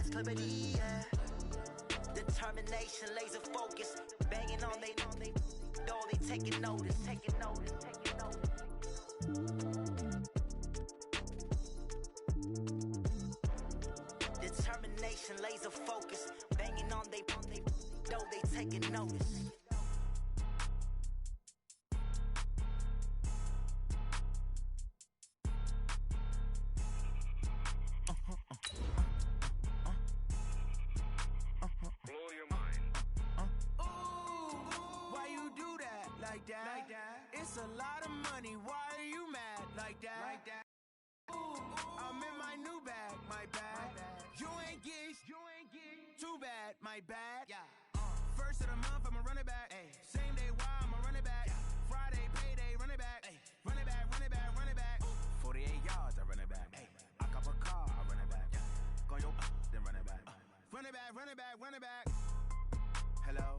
clarity, yeah. Determination, laser focus, banging on they door, they taking notice. Determination, laser focus, banging on they door, they taking notice. It's a lot of money, why are you mad like that? Ooh, I'm in my new bag, my bad. You ain't geese, too bad, my bad. First of the month, I'ma run it back. Same day, why I'ma run it back. Friday, payday, run it back. Run it back. 48 yards, I run it back. I cop a car, I run it back. Go your then run it back. Run it back. Hello?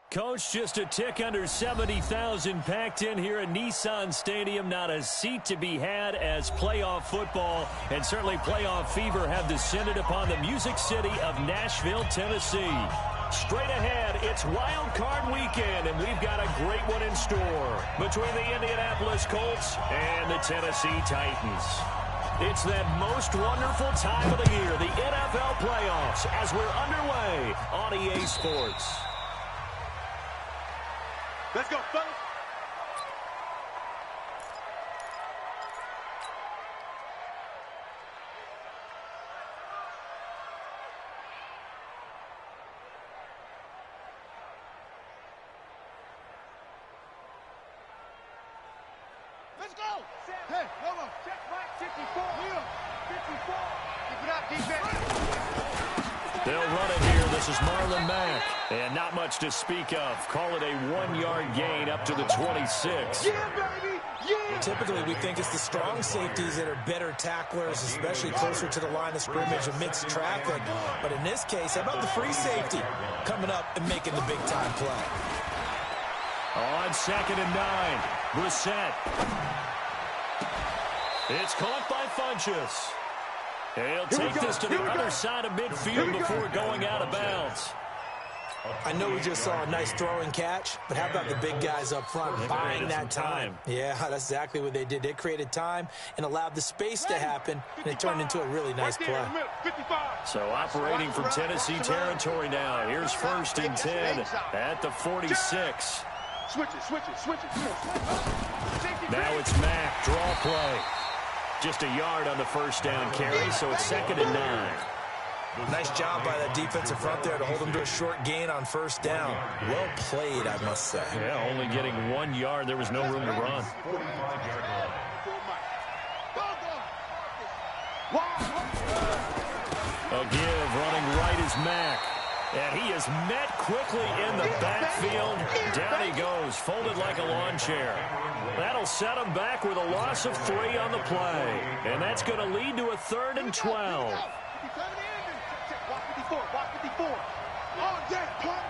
Coach, just a tick under 70,000 packed in here at Nissan Stadium. Not a seat to be had as playoff football and certainly playoff fever have descended upon the Music City of Nashville, Tennessee. Straight ahead, it's Wild Card Weekend, and we've got a great one in store between the Indianapolis Colts and the Tennessee Titans. It's that most wonderful time of the year, the NFL playoffs, as we're underway on EA Sports. Let's go, fellas. Let's go. Hey, hold on. Check right, 54. 54. Keep it up, defense. They'll run it here. This is Marlon Mack. And not much to speak of. Call it a 1-yard gain up to the 26. Yeah, baby. Yeah. Typically, we think it's the strong safeties that are better tacklers, especially closer to the line of scrimmage amidst traffic. But in this case, how about the free safety coming up and making the big-time play? On 2nd and 9, Brissett. It's caught by Funchess. He'll take this to the other side of midfield before going out of bounds. I know we just saw a nice throwing catch, but how about the big guys up front buying that time? Yeah, that's exactly what they did. They created time and allowed the space to happen, and it turned into a really nice play. So operating from Tennessee territory now. Here's 1st and 10 at the 46. Switch it. Now it's Mack, draw play. Just a yard on the first down carry, so it's 2nd and 9. Nice job by that defensive front there to hold them to a short gain on 1st down. Well played, I must say. Yeah, only getting 1 yard. There was no room to run. A give, running right is Mack. And he is met quickly in the backfield. Down he goes, folded like a lawn chair. That'll set him back with a loss of 3 on the play. And that's going to lead to a 3rd and 12. Watch 54. Oh, yeah, punt.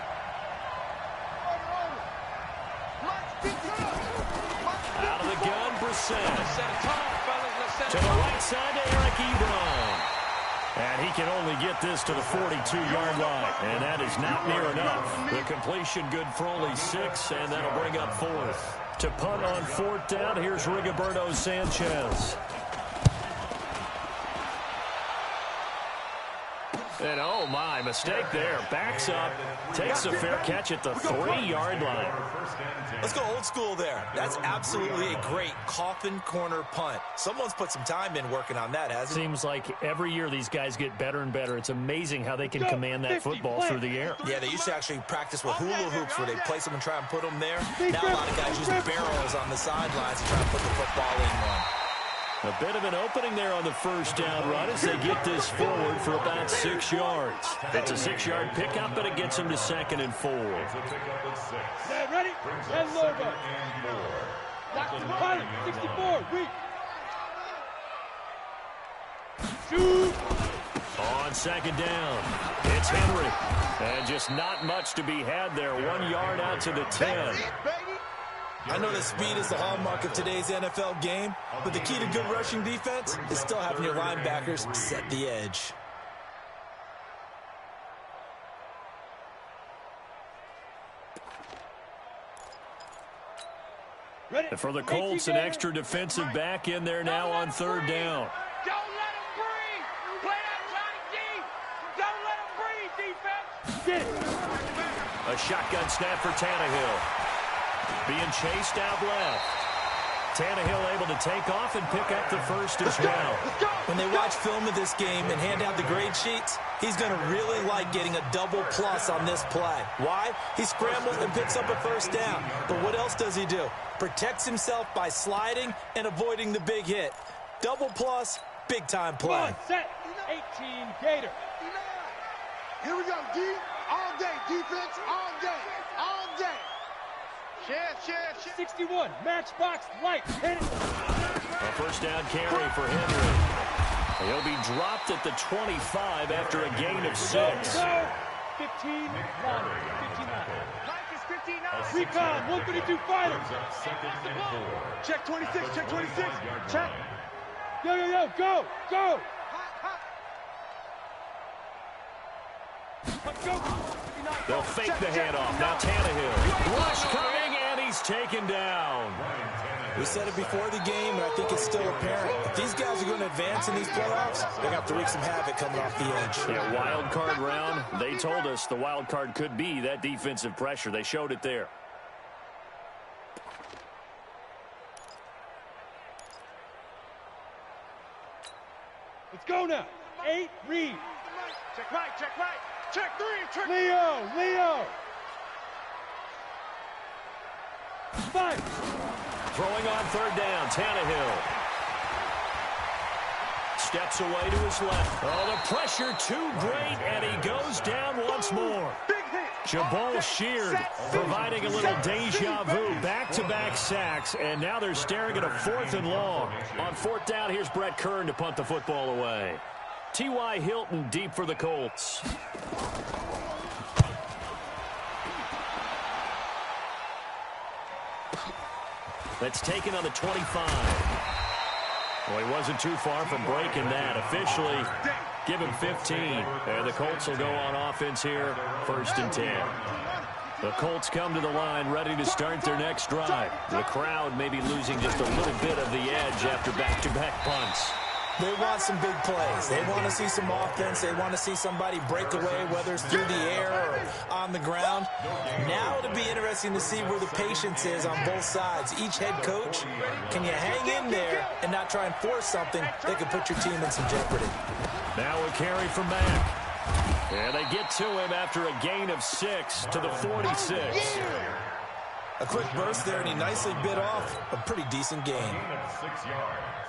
Out of the gun, Brissett. To the right side to Eric Ebron. And he can only get this to the 42-yard line. And that is not near enough. The completion good for only 6, and that'll bring up 4th. To punt on 4th down, here's Rigoberto Sanchez. And oh my, mistake there. Backs up, takes a fair catch at the 3-yard line. Let's go old school there. That's absolutely a great coffin corner punt. Someone's put some time in working on that, hasn't it? Seems like every year these guys get better and better. It's amazing how they can command that football through the air. Yeah, they used to actually practice with hula hoops where they place them and try and put them there. Now a lot of guys use barrels on the sidelines to try and put the football in one. A bit of an opening there on the 1st down run as they get this forward for about 6 yards. It's a 6-yard pickup, but it gets them to 2nd and 4. Ready? And logo. 64. Shoot. On 2nd down, it's Henry. And just not much to be had there. 1 yard out to the 10. I know that speed is the hallmark of today's NFL game, but the key to good rushing defense is still having your linebackers set the edge. And for the Colts, an extra defensive back in there now on third down. Don't let him breathe. Play that Johnny D. Don't let him breathe, defense. Get it. A shotgun snap for Tannehill. Being chased out left. Tannehill able to take off and pick up the first as well. When they watch film of this game and hand out the grade sheets, he's going to really like getting a double plus on this play. Why? He scrambles and picks up a first down. But what else does he do? Protects himself by sliding and avoiding the big hit. Double plus, big-time play. Set. 18 Gator. Here we go, D. All day, defense, all day, all day. Share. 61, matchbox light. Hit it. A first down carry for Henry. He'll be dropped at the 25 after a gain of 6. Go. 15-9. Recon, 132 fighter. Check 26, check 26. Check. Yo, go. They'll fake the handoff. Now Tannehill. Rush coming, and he's taken down. We said it before the game, and I think it's still apparent. If these guys are going to advance in these playoffs, they're going to have to wreak some havoc coming off the edge. Yeah, wild card round. They told us the wild card could be that defensive pressure. They showed it there. Let's go now. 8, read. Check right. Check 3, check. Leo. 5. Throwing on third down, Tannehill. Steps away to his left. Oh, the pressure too great, and he goes down once more. Jabal Sheard providing a little deja vu. Back-to-back sacks, and now they're staring at a 4th and long. On 4th down, here's Brett Kern to punt the football away. T.Y. Hilton deep for the Colts. That's taken on the 25. Well, he wasn't too far from breaking that. Officially, give him 15. And the Colts will go on offense here, 1st and 10. The Colts come to the line ready to start their next drive. The crowd may be losing just a little bit of the edge after back-to-back punts. They want some big plays. They want to see some offense. They want to see somebody break away, whether it's through the air or on the ground. Now it'll be interesting to see where the patience is on both sides. Each head coach, can you hang in there and not try and force something that could put your team in some jeopardy? Now a carry from Mack. And they get to him after a gain of 6 to the 46. A quick burst there, and he nicely bit off a pretty decent gain. Gain of 6 yards.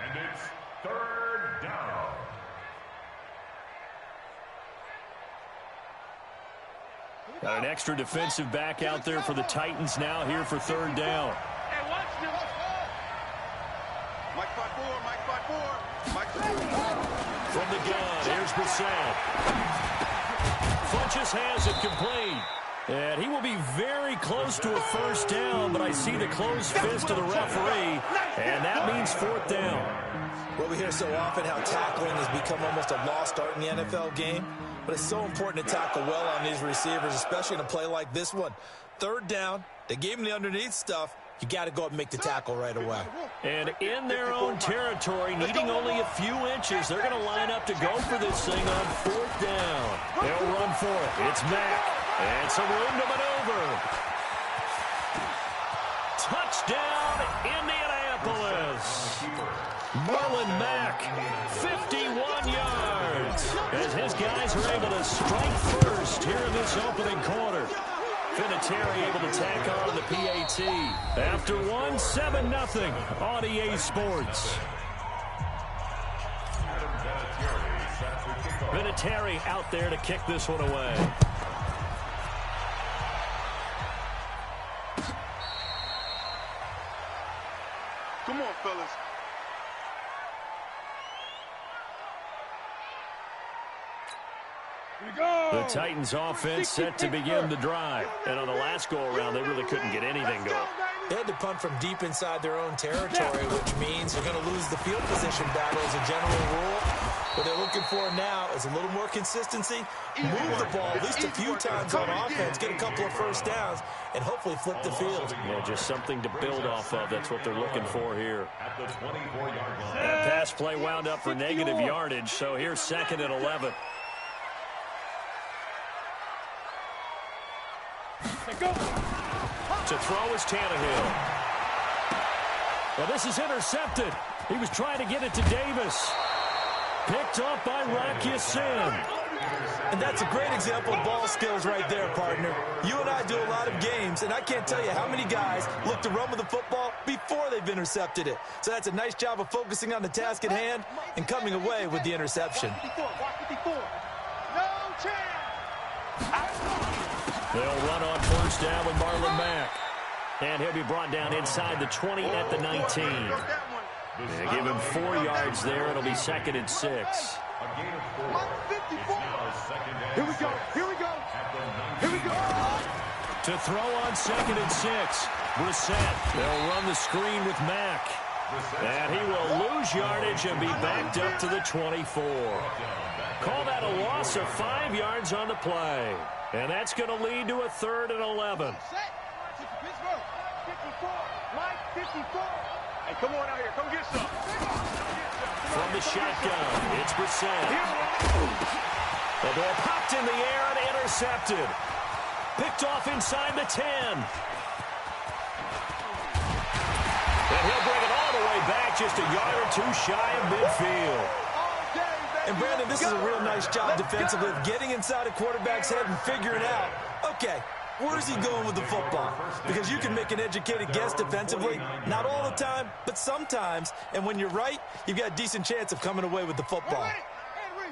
And it's 3rd down. Got an extra defensive back out there for the Titans now here for 3rd down. Hey, watch this. Mike 5-4. From the gun, here's Brissett. Funches has it complete. And he will be very close to a 1st down, but I see the closed fist of the referee, and that means 4th down. Well, we hear so often how tackling has become almost a lost art in the NFL game, but it's so important to tackle well on these receivers, especially in a play like this one. 3rd down, they gave him the underneath stuff. You got to go up and make the tackle right away. And in their own territory, needing only a few inches, they're going to line up to go for this thing on 4th down. They'll run for it. It's Mack. And some room to maneuver. Touchdown, Indianapolis. Marlon Mack, 51 yards. As his guys are able to strike first here in this opening quarter. Vinatieri able to tack on the PAT. After one, 7-0 on EA Sports. Vinatieri out there to kick this one away. Come on, fellas. The Titans offense set to begin the drive. And on the last go-around, they really couldn't get anything going. They had to punt from deep inside their own territory, which means you're going to lose the field position battle as a general rule. What they're looking for now is a little more consistency, move the ball at least a few times on offense, get a couple of first downs, and hopefully flip the field. Yeah, just something to build off of. That's what they're looking for here. That pass play wound up for negative yardage, so here's 2nd and 11. To throw is Tannehill. Well, this is intercepted. He was trying to get it to Davis. Picked off by Rock Ya-Sin. And that's a great example of ball skills right there, partner. You and I do a lot of games, and I can't tell you how many guys look to run with the football before they've intercepted it. So that's a nice job of focusing on the task at hand and coming away with the interception. No chance. They'll run on first down with Marlon Mack. And he'll be brought down inside the 20 at the 19. They give him 4 yards there. It'll be 2nd and 6. Here we go. Here we go. Here we go. To throw on 2nd and 6. Brissett. They'll run the screen with Mack. And he will lose yardage and be backed up to the 24. Call that a loss of 5 yards on the play. And that's going to lead to a 3rd and 11. Pittsburgh. 54. Mike, 54. Hey, come on out here. Come get some. From the shotgun, it's Brissett. The ball popped in the air and intercepted. Picked off inside the 10. And he'll bring it all the way back, just a yard or 2 shy of midfield. And, Brandon, this is a real nice job defensively of getting inside a quarterback's head and figuring out, okay, where's he going with the football? Because you can make an educated guess defensively. Not all the time, but sometimes. And when you're right, you've got a decent chance of coming away with the football.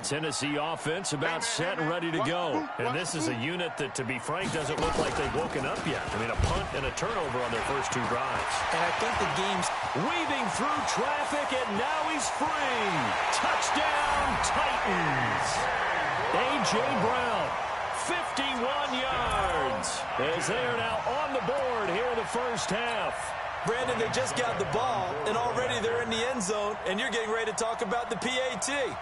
Tennessee offense about set and ready to go. And this is a unit that, to be frank, doesn't look like they've woken up yet. I mean, a punt and a turnover on their first 2 drives. And I think the game's weaving through traffic, and now he's free. Touchdown, Titans. A.J. Brown, 51 yards, as they are now on the board here in the first half. Brandon, they just got the ball, and already they're in the end zone, and you're getting ready to talk about the PAT.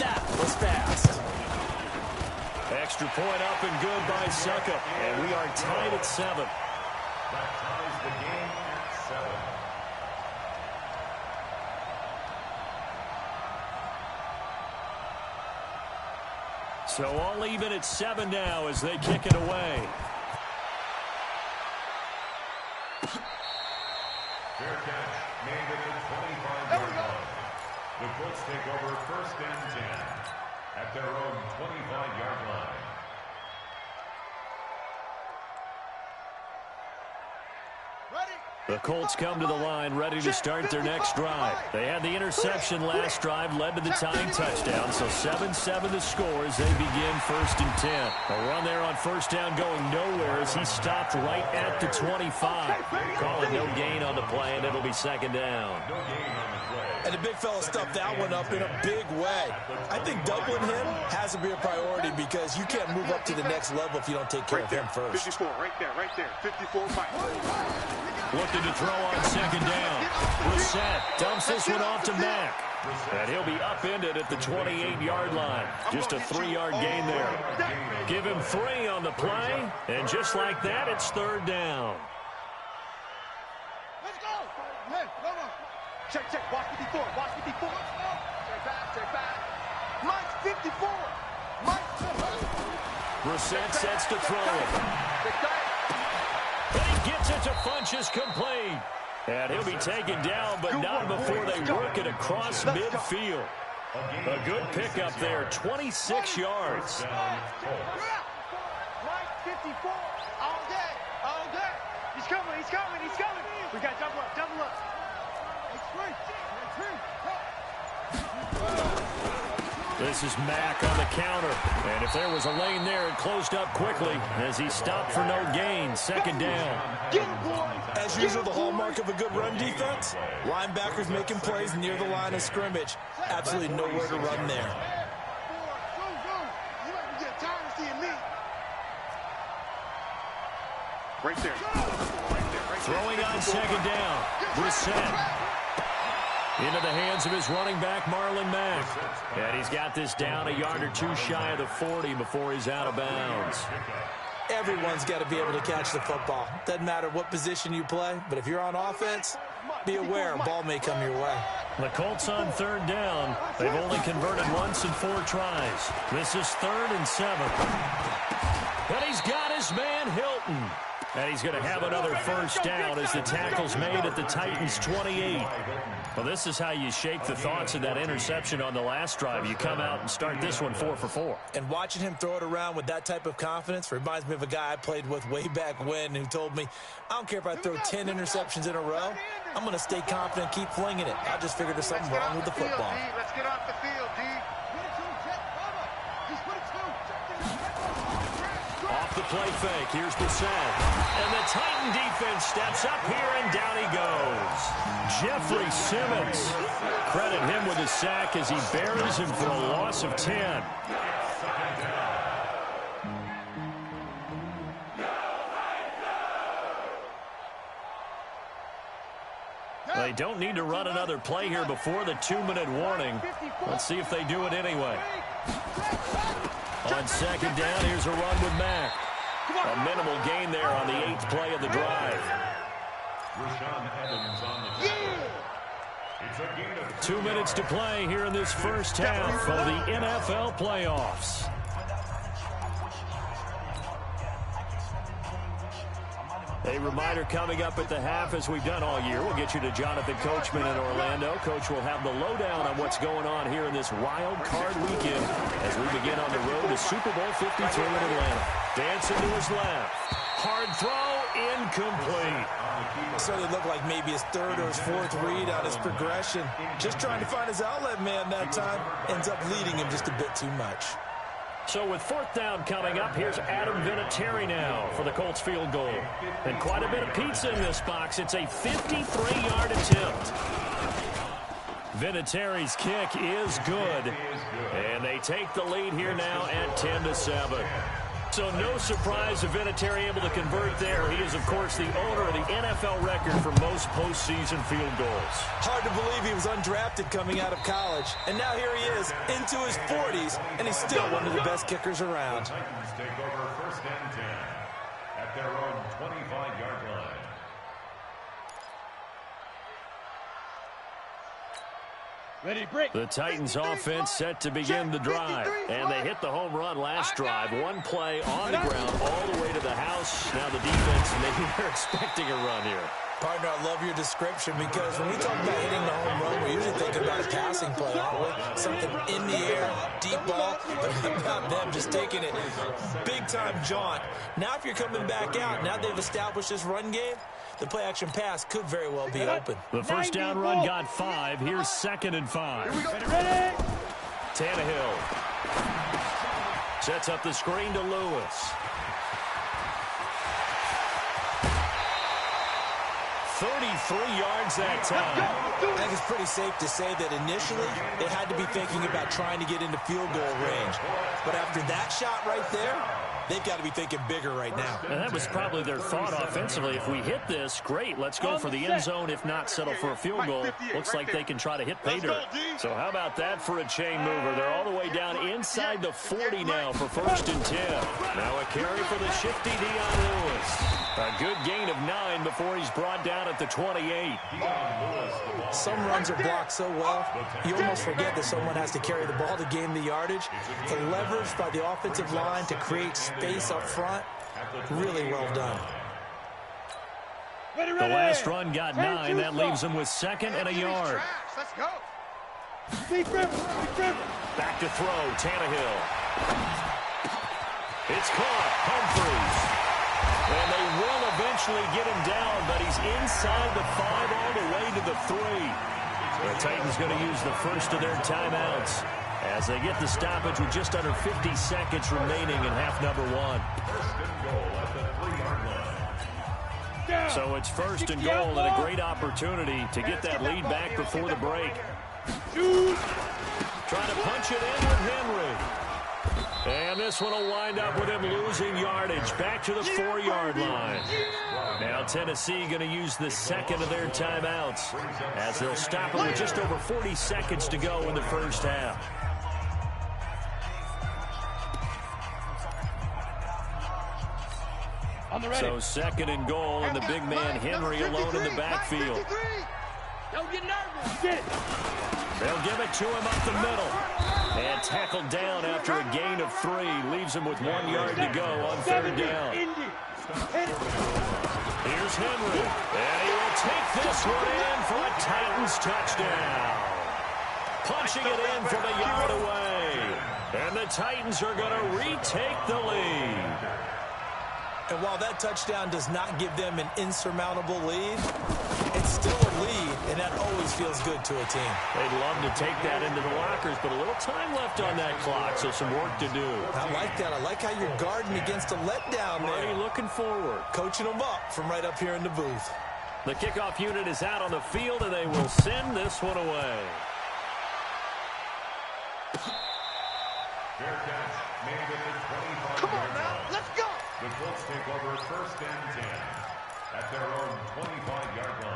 That was fast. Extra point up and good by Suckup, and we are tied at 7. That ties the game at 7. So all even at 7 now as they kick it away. Fair catch made at the 25-yard line. The Colts take over 1st and 10 at their own 25-yard line. The Colts come to the line ready to start their next drive. They had the interception last drive, led to the tying touchdown, so 7-7 the score as they begin 1st and 10. A run there on first down going nowhere as he stopped right at the 25. Call it no gain on the play, and it'll be 2nd down. No gain on the play. And the big fella stuffed that one up in a big way. I think doubling him has to be a priority because you can't move up to the next level if you don't take care of him first. 54, right there. 54, Mike. Looking to throw on 2nd down. Brissett dumps this one off to Mack. And he'll be upended at the 28-yard line. Just a 3-yard gain there. Give him 3 on the play, and just like that, it's 3rd down. Let's go. Hey, come on. Check. Watch 54. Check back. Mike, 54. Brissett sets to throw it. And he gets it to Funchess complete. And he'll be taken down, but not before they work it across midfield. A good pickup there, 26 yards. Mike, 54. All day. He's coming. We got double up. This is Mack on the counter. And if there was a lane there, it closed up quickly as he stopped for no gain. 2nd down. As usual, the hallmark of a good run defense, linebackers making plays near the line of scrimmage. Absolutely nowhere to run there. Right there. Throwing on second down. Brissett. Into the hands of his running back, Marlon Mack. And he's got this down a yard or two shy of the 40 before he's out of bounds. Everyone's got to be able to catch the football. Doesn't matter what position you play, but if you're on offense, be aware a ball may come your way. The Colts on third down. They've only converted once in 4 tries. This is 3rd and 7. And he's got his man, Hilton. And he's going to have another first down as the tackle's made at the Titans' 28. Well, this is how you shake the thoughts of that interception on the last drive. You come out and start this one 4 for 4. And watching him throw it around with that type of confidence reminds me of a guy I played with way back when who told me, I don't care if I throw 10 interceptions in a row. I'm going to stay confident, keep flinging it. I just figured there's something wrong with the football. Let's get off the field, D. Off the play fake, here's Brissett. And the Titan defense steps up here, and down he goes. Jeffrey Simmons. Credit him with a sack as he buries him for a loss of 10. They don't need to run another play here before the 2-minute warning. Let's see if they do it anyway. On second down, here's a run with Mack. A minimal gain there on the 8th play of the drive. 2 minutes to play here in this first half of the NFL playoffs. A reminder coming up at the half, as we've done all year. We'll get you to Jonathan Coachman in Orlando. Coach will have the lowdown on what's going on here in this wild card weekend as we begin on the road to Super Bowl 52 in Atlanta. Dancing to his left. Hard throw, incomplete. Certainly looked like maybe his 3rd or his 4th read on his progression. Just trying to find his outlet man that time. Ends up leading him just a bit too much. So with 4th down coming up, here's Adam Vinatieri now for the Colts field goal. And quite a bit of pizza in this box. It's a 53-yard attempt. Vinatieri's kick is good. And they take the lead here now at 10-7. So no surprise if Vinatieri able to convert there. He is, of course, the owner of the NFL record for most postseason field goals. Hard to believe he was undrafted coming out of college. And now here he is, into his 40s, and he's still one of the best kickers around. The Titans take over 1st and 10 at their own 25-yard line. The Titans offense set to begin the drive. And they hit the home run last drive. One play on the ground all the way to the house. Now the defense, maybe they're expecting a run here. Partner, I love your description because when we talk about hitting the home run, we're usually thinking about a passing play, aren't we? Something in the air, deep ball, but how about them just taking it big-time jaunt. Now if you're coming back out, now they've established this run game, the play-action pass could very well be open. The first down run got 5. Here's 2nd and 5. Ready? Tannehill sets up the screen to Lewis. 33 yards that time. I think it's pretty safe to say that initially they had to be thinking about trying to get into field goal range. But after that shot right there, they've got to be thinking bigger right now. And that was probably their thought offensively. If we hit this, great, let's go for the end zone. If not, settle for a field goal. Looks like they can try to hit pay dirt. So how about that for a chain mover? They're all the way down inside the 40 now for 1st and 10. Now a carry for the shifty Dion Lewis. A good gain of 9 before he's brought down at the 28. Some runs are blocked so well, you almost forget that someone has to carry the ball to gain the yardage. The leverage by the offensive line to create space up front, really well done. The last run got 9. That leaves him with 2nd and a yard. Let's go. Back to throw, Tannehill. It's caught, Humphries. And they will eventually get him down, but he's inside the 5 all the way to the 3. The Titans going to use the first of their timeouts as they get the stoppage with just under 50 seconds remaining in half number 1. So it's 1st and goal and a great opportunity to get that lead back before the break. Trying to punch it in with Henry. And this one will wind up with him losing yardage back to the 4-yard line. Now Tennessee going to use the second of their timeouts as they'll stop it with just over 40 seconds to go in the first half. So second and goal, and the big man Henry alone in the backfield. Don't get nervous. They'll give it to him up the middle. And tackled down after a gain of 3. Leaves him with 1 yard to go on third down. Here's Henry. And he will take this one in for a Titans touchdown. Punching it in from a yard away. And the Titans are going to retake the lead. And while that touchdown does not give them an insurmountable lead, it's still a lead, and that always feels good to a team. They'd love to take that into the lockers, but a little time left on that clock, so some work to do. I like that. I like how you're guarding against a letdown there. Already looking forward. Coaching them up from right up here in the booth. The kickoff unit is out on the field, and they will send this one away. Fair catch made at the 25-yard Come on now, line. let's go. The Colts take over first and 10 at their own 25-yard line.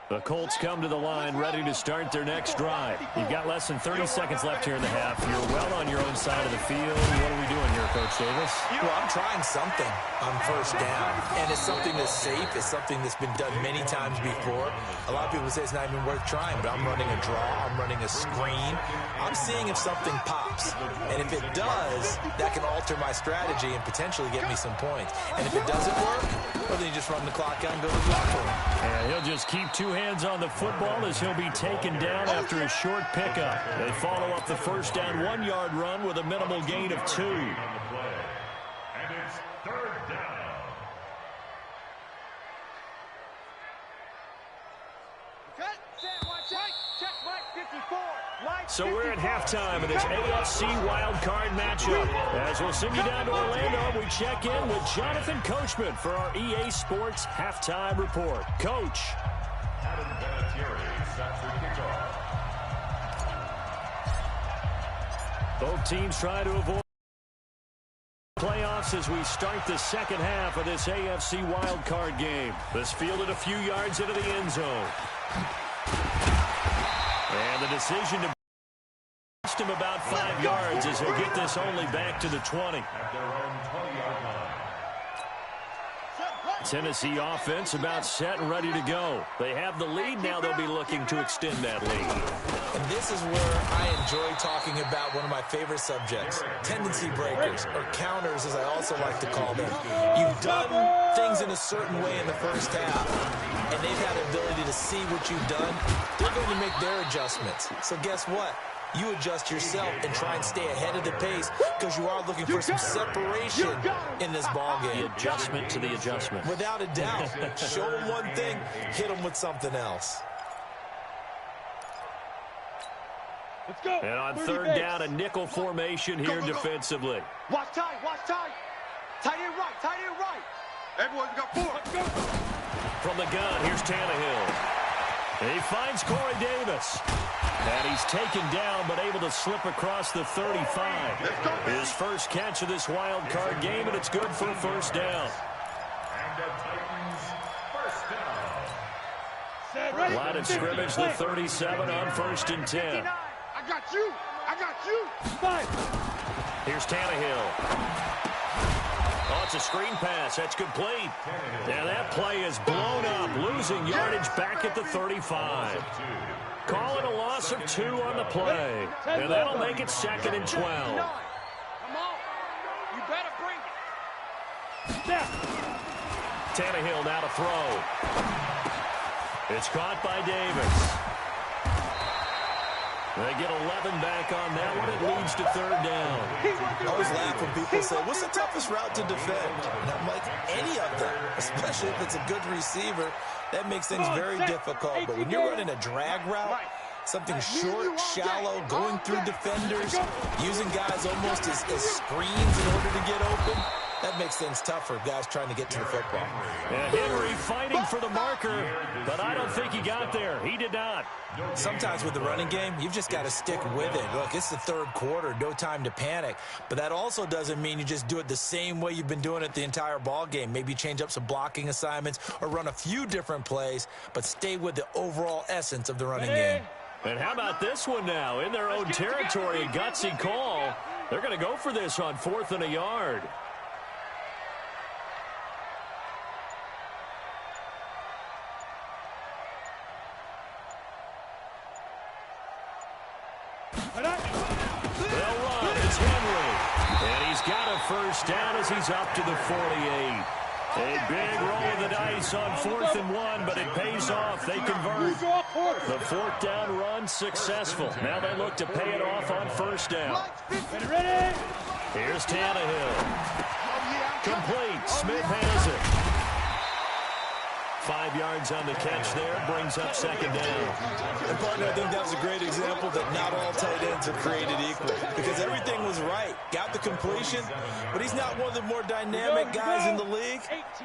The Colts come to the line ready to start their next drive. You've got less than 30 seconds left here in the half. You're well on your own side of the field. What are we doing here, Coach Davis? Well, I'm trying something on first down, and it's something that's safe. It's something that's been done many times before. A lot of people say it's not even worth trying, but I'm running a draw. I'm running a screen. I'm seeing if something pops, and if it does, that can alter my strategy and potentially get me some points. And if it doesn't work, well, then you just run the clock out and go to the locker room. And he'll just keep 2 hands on the football as he'll be taken down after a short pickup. They follow up the first down 1-yard run with a minimal gain of 2. And it's third down. Cut, set, watch out. Check, Mike 54. Mike So we're at halftime of this AFC wildcard matchup. As we'll send you down to Orlando, we check in with Jonathan Coachman for our EA Sports Halftime Report. Coach. Adam Vinatieri sets the kickoff. Both teams try to avoid playoffs as we start the second half of this AFC wildcard game. This fielded a few yards into the end zone. And the decision to cost him about 5 yards as he'll get this only back to the 20. At their own 20-yard line. Tennessee offense about set and ready to go. They have the lead. Now they'll be looking to extend that lead. And this is where I enjoy talking about one of my favorite subjects, tendency breakers, or counters as I also like to call them. You've done things in a certain way in the first half, and they've had the ability to see what you've done. They're going to make their adjustments. So guess what? You adjust yourself and try and stay ahead of the pace because you are looking for some separation in this ball game. The adjustment to the adjustment. Without a doubt. Show them one thing, hit them with something else. Let's go. And on third down, a nickel formation here defensively. Watch tight, watch tight. Tight end right, tight end right. Everyone's got 4. Let's go. From the gun, here's Tannehill. He finds Corey Davis. And he's taken down, but able to slip across the 35. His first catch of this wild card game, and it's good for a first down. And the Titans first down. Line of scrimmage, the 37 on 1st and 10. I got you. I got you. Here's Tannehill. Oh, it's a screen pass. That's complete. And that play is blown up, losing yardage back at the 35. Calling a loss of 2 on the play. And that'll make it 2nd and 12. Come on. You better bring it. Tannehill now to throw. It's caught by Davis. They get 11 back on that one. It leads to third down. I always laugh when people say, what's the toughest route to defend? And I'm like, any of them, especially if it's a good receiver. That makes things very difficult. But when you're running a drag route, something short, shallow, going through defenders, using guys almost as screens in order to get open, that makes makes things tough for guys trying to get to the football. And Henry fighting for the marker, but I don't think he got there. He did not. Sometimes with the running game, you've just got to stick with it. Look, it's the third quarter, no time to panic. But that also doesn't mean you just do it the same way you've been doing it the entire ball game. Maybe change up some blocking assignments or run a few different plays, but stay with the overall essence of the running game. And how about this one now? In their own territory, a gutsy call. They're going to go for this on 4th and a yard. They'll run. It's Henry. And he's got a first down as he's up to the 48. A big roll of the dice on 4th and 1, but it pays off. They convert. The 4th down run successful. Now they look to pay it off on 1st down. Here's Tannehill. Complete. Smith has it. 5 yards on the catch there. Brings up 2nd down. And partner, I think that was a great example that not all tight ends are created equal. Because everything was right. Got the completion, but he's not one of the more dynamic guys in the league.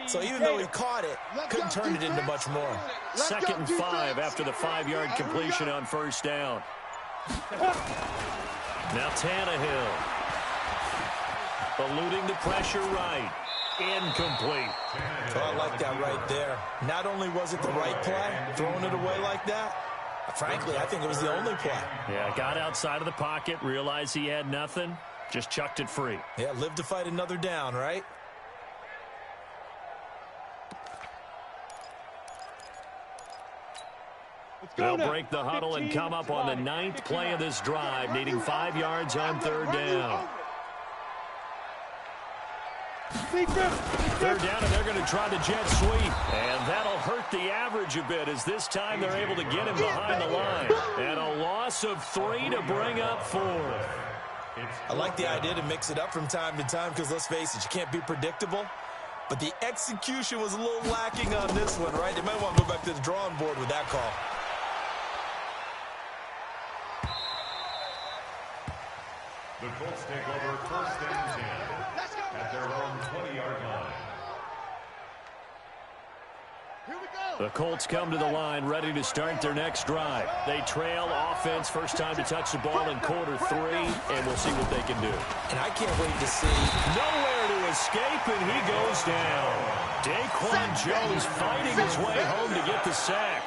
So even though he caught it, couldn't turn it into much more. 2nd and 5 after the 5-yard completion on 1st down. Now Tannehill. Eluding the pressure right. Incomplete. Oh, I like that right there. Not only was it the right play, throwing it away like that, frankly, I think it was the only play. Yeah, got outside of the pocket, realized he had nothing, just chucked it free. Yeah, live to fight another down, right? They'll break the huddle and come up on the 9th play of this drive, needing 5 yards on 3rd down. 3rd down, and they're going to try the jet sweep. And that'll hurt the average a bit, as this time they're able to get him behind the line. And a loss of 3 to bring up 4th. I like the idea to mix it up from time to time because, let's face it, you can't be predictable. But the execution was a little lacking on this one, right? They might want to go back to the drawing board with that call. The Colts take over 1st and 10 at their own 20-yard line. The Colts come to the line ready to start their next drive. They trail offense, first time to touch the ball in quarter 3, and we'll see what they can do. And I can't wait to see. Nowhere to escape, and he goes down. Daquan Jones fighting his way home to get the sack.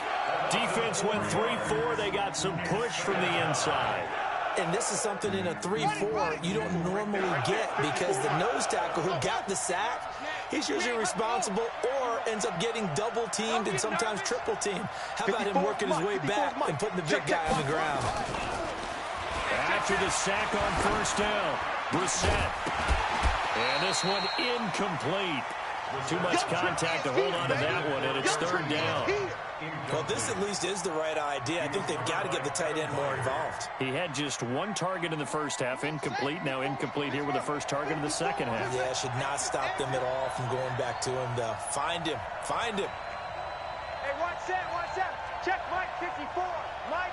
Defense went 3-4. They got some push from the inside. And this is something in a 3-4 you don't normally get because the nose tackle who got the sack, he's usually responsible or ends up getting double-teamed and sometimes triple-teamed. How about him working his way back and putting the big guy on the ground? After the sack on 1st down, Brissett. And this one incomplete. Too much contact to hold on to that one, and it's 3rd down. Well, this at least is the right idea. I think they've got to get the tight end more involved. He had just 1 target in the first half, incomplete. Now incomplete here with the first target in the second half. Yeah, should not stop them at all from going back to him, though. Find him. Find him. Hey, watch that. Check Mike 54. Mike.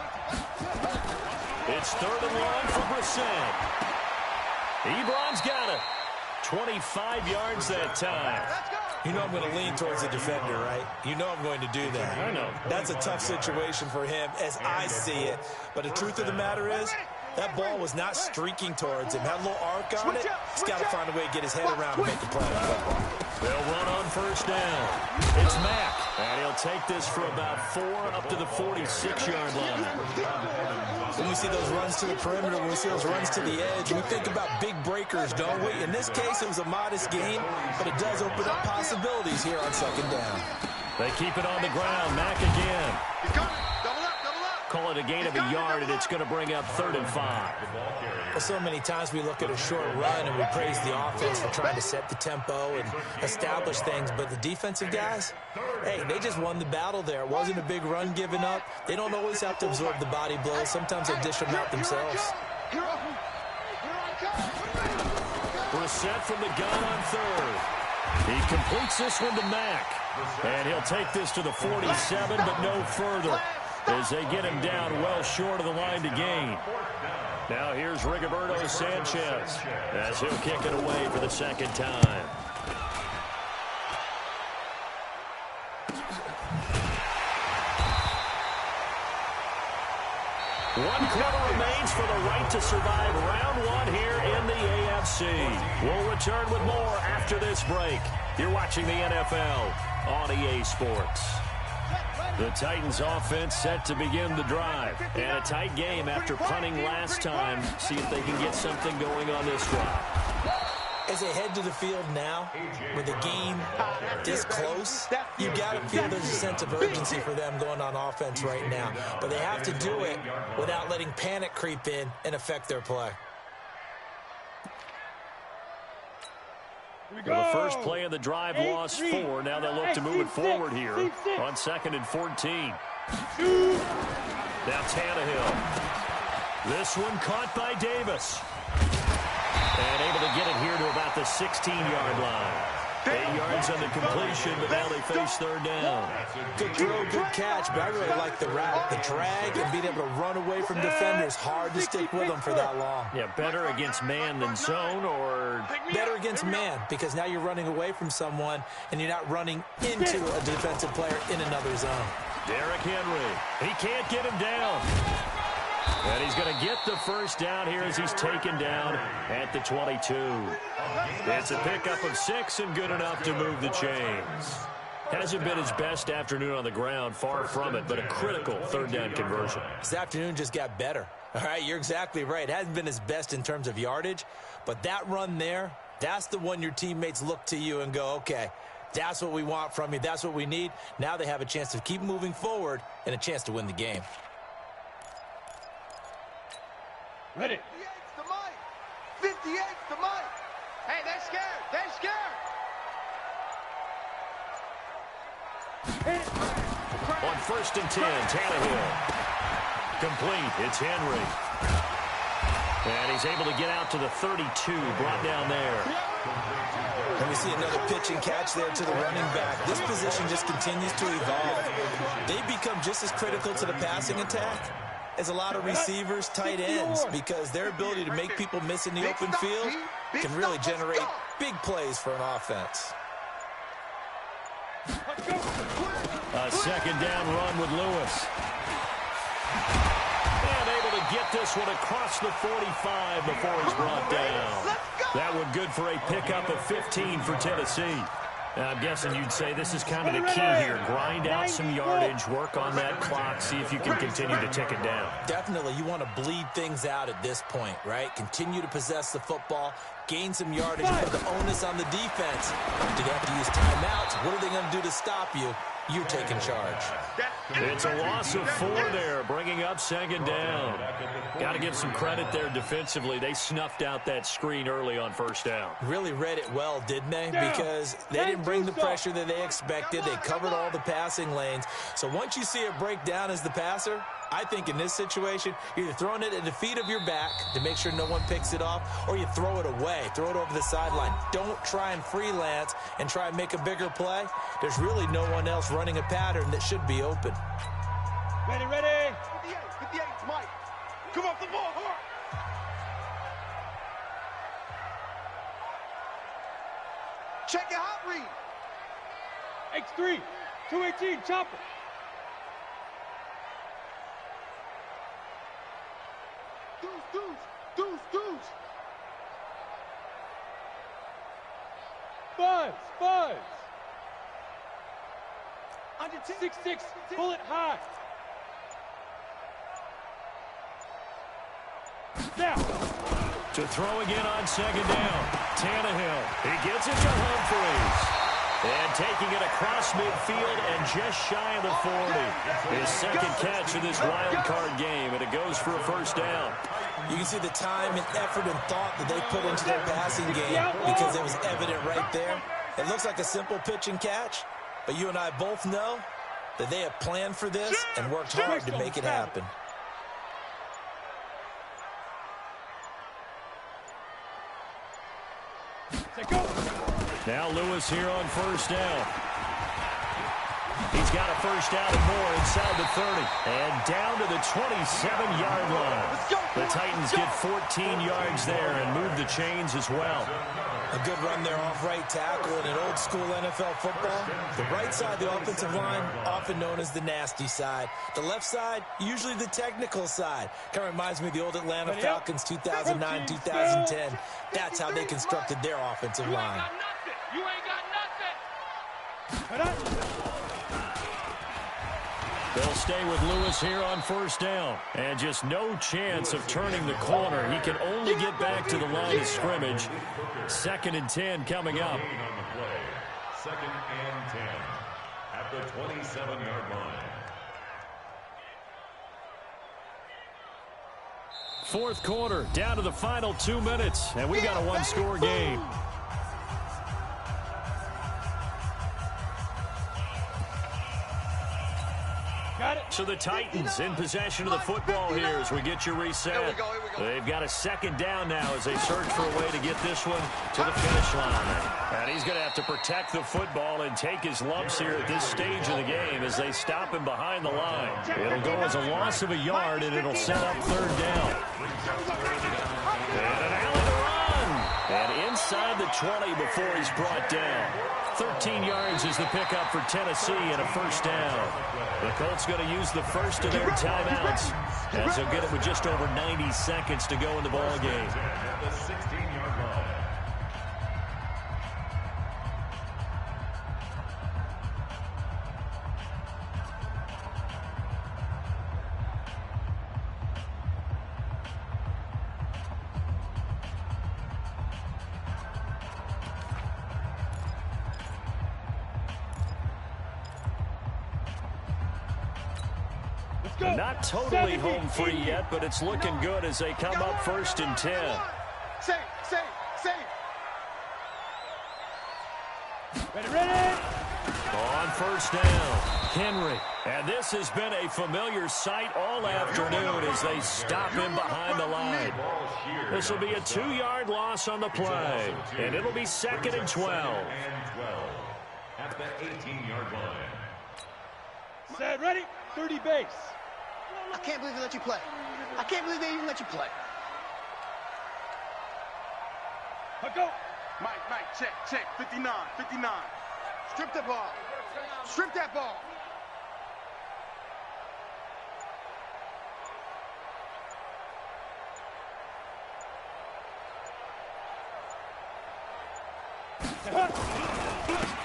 It's 3rd and long for Brissett. Ebron's got it. 25 yards that time. You know I'm going to lean towards the defender, right? You know I'm going to do that. I know. That's a tough situation for him as I see it. But the truth of the matter is, that ball was not streaking towards him. Had a little arc on it. He's got to find a way to get his head around and make the play on football. They'll run on 1st down. It's Mack. And he'll take this for about 4 up to the 46-yard line. When we see those runs to the perimeter, when we see those runs to the edge, we think about big breakers, don't we? In this case, it was a modest gain, but it does open up possibilities here on 2nd down. They keep it on the ground. Mack again. He's coming. Double up. Call it a gain of a yard, and it's going to bring up 3rd and 5. Well, so many times we look at a short run and we praise the offense for trying to set the tempo and establish things, but the defensive guys, hey, they just won the battle there. It wasn't a big run given up. They don't always have to absorb the body blows. Sometimes they dish them out themselves. Brissett from the gun on 3rd. He completes this one to Mack. And he'll take this to the 47, but no further, as they get him down well short of the line to gain. Now here's Rigoberto Sanchez as he'll kick it away for the 2nd time. 1 quarter remains for the right to survive round 1 here in the AFC. We'll return with more after this break. You're watching the NFL on EA Sports. The Titans offense set to begin the drive. And a tight game after punting last time. See if they can get something going on this drive. As they head to the field now, with the game this close, you got to feel there's a sense of urgency for them going on offense right now. But they have to do it without letting panic creep in and affect their play. Well, the first play of the drive lost 4. Now they'll look to move it forward here on 2nd and 14. Now Tannehill. This one caught by Davis. And able to get it here to about the 16-yard line. 8 yards on the completion, but now they face 3rd down. Good throw, good catch, but I really like the route. The drag and being able to run away from defenders. Hard to stick with them for that long. Yeah, better against man than zone, or? Better against man, because now you're running away from someone and you're not running into a defensive player in another zone. Derrick Henry. He can't get him down. And he's going to get the first down here as he's taken down at the 22. It's a pickup of 6 and good enough to move the chains. Hasn't been his best afternoon on the ground, far from it, but a critical 3rd down conversion. This afternoon just got better. All right, you're exactly right. It hasn't been his best in terms of yardage, but that run there, that's the one your teammates look to you and go, okay, that's what we want from you. That's what we need. Now they have a chance to keep moving forward and a chance to win the game. Ready. 58's the mic. 58's the mic. Hey, they're scared. They're scared. On 1st and 10, Tannehill. Complete. It's Henry. And he's able to get out to the 32, brought down there. And we see another pitch and catch there to the running back. This position just continues to evolve. They become just as critical to the passing attack as a lot of receivers, tight ends, because their ability to make people miss in the open field can really generate big plays for an offense. A 2nd down run with Lewis. And able to get this one across the 45 before he's brought down. That one good for a pickup of 15 for Tennessee. Now, I'm guessing you'd say this is kind of the key here. Grind out some yardage, work on that clock, see if you can continue to tick it down. Definitely. You want to bleed things out at this point, right? Continue to possess the football, gain some yardage, and put the onus on the defense. Do they have to use timeouts? What are they going to do to stop you? You're taking charge. It's a loss of 4 there, bringing up 2nd down. Got to give some credit there defensively. They snuffed out that screen early on 1st down. Really read it well, didn't they? Because they didn't bring the pressure that they expected. They covered all the passing lanes. So once you see it break down as the passer, I think in this situation, you're either throwing it at the feet of your back to make sure no one picks it off, or you throw it away, throw it over the sideline. Don't try and freelance and try and make a bigger play. There's really no one else running a pattern that should be open. Ready, ready. 58's Mike. Come off the ball hard. Check your hot read. X3, 218, chopper. Deuce. Buzz. Under 6-6, bullet high. Now. To throw again on 2nd down. Tannehill. He gets it to Humphries. And taking it across midfield and just shy of the 40. His 2nd catch of this wild card game, and it goes for a 1st down. You can see the time and effort and thought that they put into their passing game because it was evident right there. It looks like a simple pitch and catch, but you and I both know that they have planned for this and worked hard to make it happen. Now Lewis here on 1st down. He's got a 1st down and more inside the 30. And down to the 27-yard line. The Titans get 14 yards there and move the chains as well. A good run there off right tackle in an old school NFL football. The right side of the offensive line, often known as the nasty side. The left side, usually the technical side. Kind of reminds me of the old Atlanta Falcons 2009, 2010. That's how they constructed their offensive line. You ain't got nothing. They'll stay with Lewis here on first down. And just no chance of turning the corner. He can only get back to the line of scrimmage. 2nd and 10 coming up. Second and 10 at the 27-yard line. 4th quarter, down to the final 2 minutes. And we got a one-score game. So the Titans in possession of the football here as we get you reset. Here we go. They've got a 2nd down now as they search for a way to get this one to the finish line. And he's going to have to protect the football and take his lumps here at this stage of the game as they stop him behind the line. It'll go as a loss of a yard, and it'll set up 3rd down. And an alley to run. And inside the 20 before he's brought down. 13 yards is the pickup for Tennessee and a 1st down. The Colts going to use the first of their timeouts as they'll get it with just over 90 seconds to go in the ball game. At the 16-yard line. Not totally home free yet, but it's looking good as they come up 1st and 10. Save. Ready. On 1st down, Henry. And this has been a familiar sight all afternoon as they stop him behind the line. This will be a 2-yard loss on the play, and it'll be 2nd and 12. At the 18-yard line. Set, ready, 30 base. I can't believe they let you play. I can't believe they even let you play. Go. Mike, check. 59. Strip the ball. Strip that ball.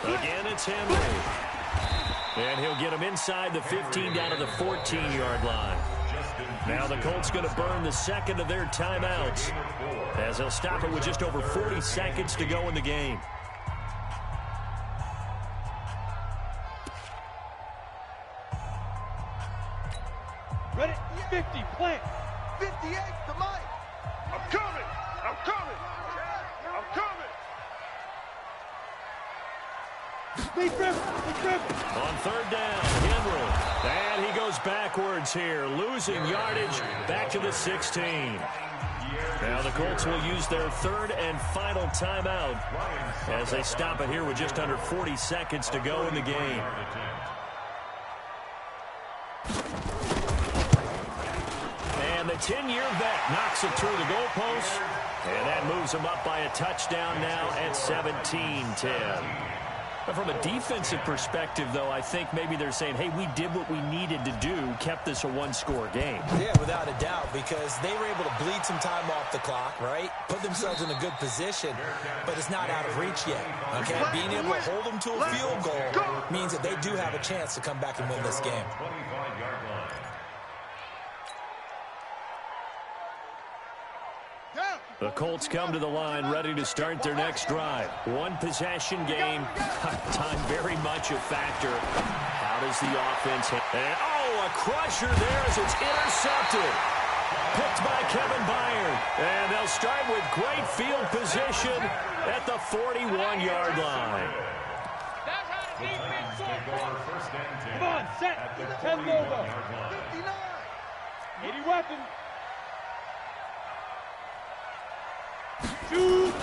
Again, it's Henry. And he'll get him inside the 15 down to the 14-yard line. Now the Colts going to burn the 2nd of their timeouts as they'll stop it with just over 40 seconds to go in the game. Ready, 50, plant. 58 to Mike. I'm coming. Big grip. On 3rd down, Henry. And he goes backwards here, losing yardage back to the 16. Now the Colts will use their 3rd and final timeout as they stop it here with just under 40 seconds to go in the game. And the 10-year vet knocks it through the goalpost, and that moves him up by a touchdown now at 17-10. From a defensive perspective, though, I think maybe they're saying, hey, we did what we needed to do, kept this a one-score game. Yeah, without a doubt, because they were able to bleed some time off the clock, right? Put themselves in a good position, but it's not out of reach yet, okay? Being able to hold them to a field goal means that they do have a chance to come back and win this game. 25-yard line. The Colts come to the line ready to start their next drive. One-possession game. Time very much a factor. How does the offense hit? And, a crusher there as it's intercepted. Picked by Kevin Byard. And they'll start with great field position at the 41-yard line. The Titans take over 1st and 10. Come on, set. At the 10 over. 41-yard line. 80 weapon. Shoot.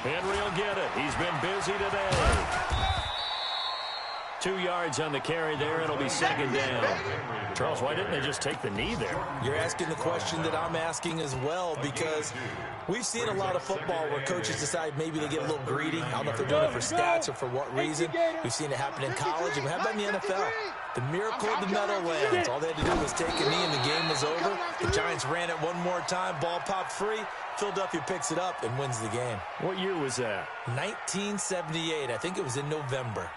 Henry will get it. He's been busy today. 2 yards on the carry there. It'll be second down. Charles, why didn't they just take the knee there? You're asking the question that I'm asking as well, because we've seen a lot of football where coaches decide maybe they get a little greedy. I don't know if they're doing it for stats or for what reason. We've seen it happen in college, and we have that in the NFL. The miracle of the Meadowlands. All they had to do was take a knee, and the game was over. The Giants ran it one more time. Ball popped free. Philadelphia picks it up and wins the game. What year was that? 1978. I think it was in November.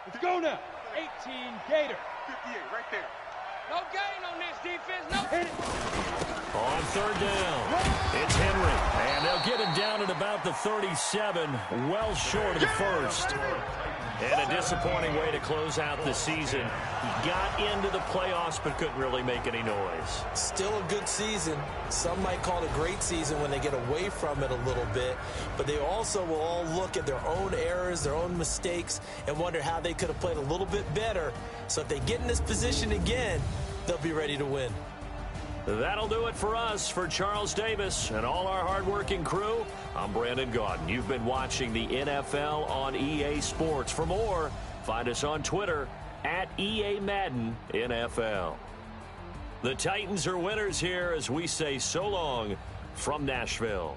Let's go now. 18 Gator. 58, right there. No gain on this defense. No. Hit it. On third down, it's Henry. And they'll get him down at about the 37, well short of the first. And a disappointing way to close out the season. He got into the playoffs but couldn't really make any noise. Still a good season. Some might call it a great season when they get away from it a little bit. But they also will all look at their own errors, their own mistakes, and wonder how they could have played a little bit better. So if they get in this position again, they'll be ready to win. That'll do it for us. For Charles Davis and all our hardworking crew, I'm Brandon Gaudin. You've been watching the NFL on EA Sports. For more, find us on Twitter at EA Madden NFL. The Titans are winners here as we say so long from Nashville.